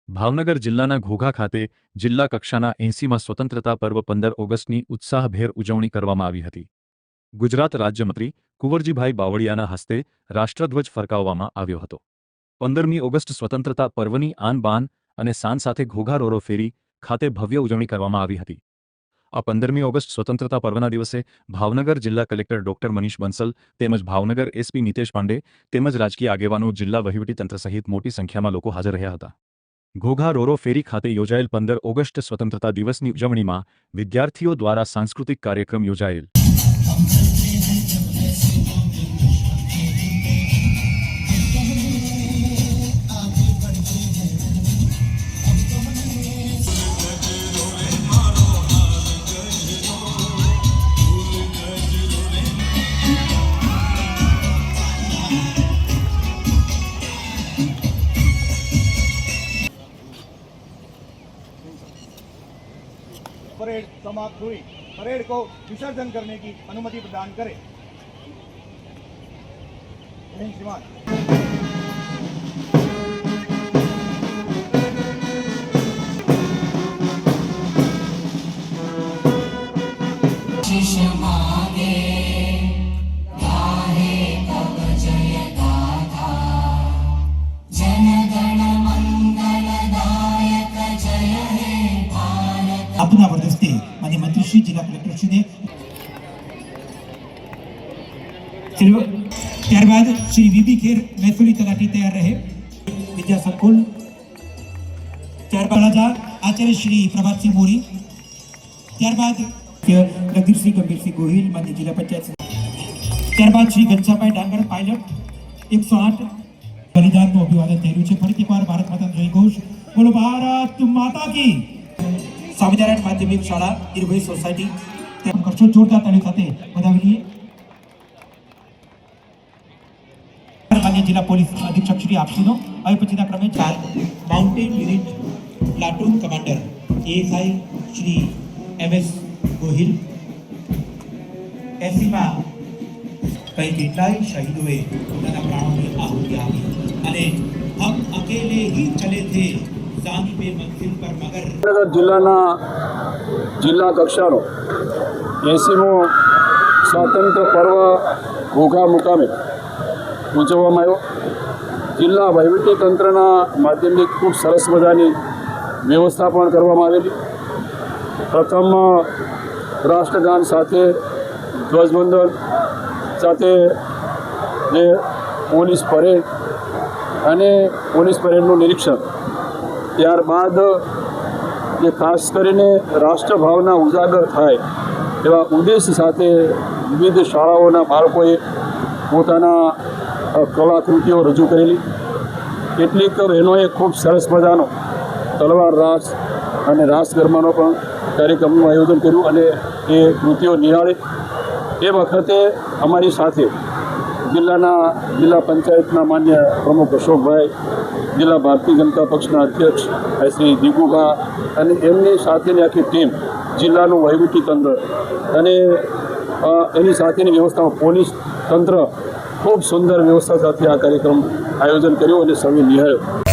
ભાવનગર જિલ્લાના ઘોઘા ખાતે જિલ્લા કક્ષાના 80મા સ્વતંત્રતા પર્વ 15 ઓગસ્ટની ઉત્સાહભેર ઉજવણી કરવામાં આવી હતી। ગુજરાત રાજ્યમંત્રી કુંવરજીભાઈ બાવળિયાના હસ્તે રાષ્ટ્રધ્વજ ફરકાવવામાં આવ્યો હતો। 15મી ઓગસ્ટ સ્વતંત્રતા પર્વની આન બાન અને શાન સાથે ઘોઘા રોરો ફેરી ખાતે ભવ્ય ઉજવણી કરવામાં આવી હતી। આ 15મી ઓગસ્ટ સ્વતંત્રતા પર્વના દિવસે ભાવનગર જિલ્લા કલેક્ટર ડોક્ટર મનીષ બંસલ તેમજ ભાવનગર એસપી નીતેશ પાંડે તેમજ રાજકીય આગેવાનો જિલ્લા વહીવટીતંત્ર સહિત મોટી સંખ્યામાં લોકો હાજર રહ્યા હતા। ઘોઘા રોરો ફેરી ખાતે યોજાયેલ 15 ઓગસ્ટ સ્વતંત્રતા દિવસની ઉજવણીમાં વિદ્યાર્થીઓ દ્વારા સાંસ્કૃતિક કાર્યક્રમ યોજાયેલ। परेड समाप्त हुई। परेड को विसर्जन करने की अनुमति प्रदान करें। श्रीमान આપના વરદસ્તે માન્ય મંત્રી શ્રી જિલ્લા કલેક્ટર શ્રીને ત્યારબાદ શ્રી વીબી ખેર મહેસૂલી તલાટી તૈયાર રહે વિદ્યા સંકુલ ત્યારબાદ આચાર્ય શ્રી પ્રભાતસિંહ મોરી ત્યારબાદ જગદીશસિંહ ગંભીરસિંહ ગોહિલ માન્ય જિલ્લા પંચાયત ત્યારબાદ શ્રી ઘનશ્યામભાઈ ડાંગર પાયલટ 108 બલિદાનનું અભિવાદન થઈ રહ્યું છે। ફરીથી એકવાર ભારત માતાનો જય ઘોષ બોલો ભારત માતા की। स्वामीनारायण माध्यमिक शाळा इरभई सोसायटी करशो जोरदार ताली साथे વધાવી લઈએ। માન્ય જિલ્લા પોલીસ અધિક્ષક શ્રી આપસીનો હવે પછીના ક્રમે mountain unit platoon commander ASI Shri MS Gohil 80માં કઈ કેટલાય શહીદોએ પોતાના પ્રાણોની આહુતિ આપી અને હમ અકેલે ही चले थे જિલ્લાના જિલ્લા કક્ષાનો 80મો સ્વાતંત્ર્ય પર્વ ઘોઘા મુકામે ઉજવવામાં આવ્યો। જિલ્લા વહીવટીતંત્રના માધ્યમથી ખૂબ સરસ મજાની વ્યવસ્થા પણ કરવામાં આવેલી। પ્રથમ રાષ્ટ્રગાન સાથે ધ્વજવંદન સાથે જે પોલીસ પરેડ અને પોલીસ પરેડનું નિરીક્ષણ ત્યારબાદ જે ખાસ કરીને રાષ્ટ્રભાવના ઉજાગર થાય એવા ઉદ્દેશ સાથે વિવિધ શાળાઓના બાળકોએ પોતાના કલાકૃતિઓ રજૂ કરેલી। કેટલીક બહેનોએ ખૂબ સરસ મજાનો તલવાર રાસ અને રાસ ગરબાનો પણ કાર્યક્રમનું આયોજન કર્યું અને એ કૃતિઓ નિહાળે એ વખતે અમારી સાથે જિલ્લા પંચાયતના માન્ય પ્રમુખ અશોકભાઈ, જિલ્લા ભારતીય જનતા પક્ષના અધ્યક્ષ શ્રી દીપુભા અને એમની સાથેની આખી ટીમ, જિલ્લાનું વહીવટીતંત્ર અને એની સાથેની વ્યવસ્થામાં પોલીસ તંત્ર ખૂબ સુંદર વ્યવસ્થા સાથે આ કાર્યક્રમ આયોજન કર્યું અને સૌએ નિહાળ્યો।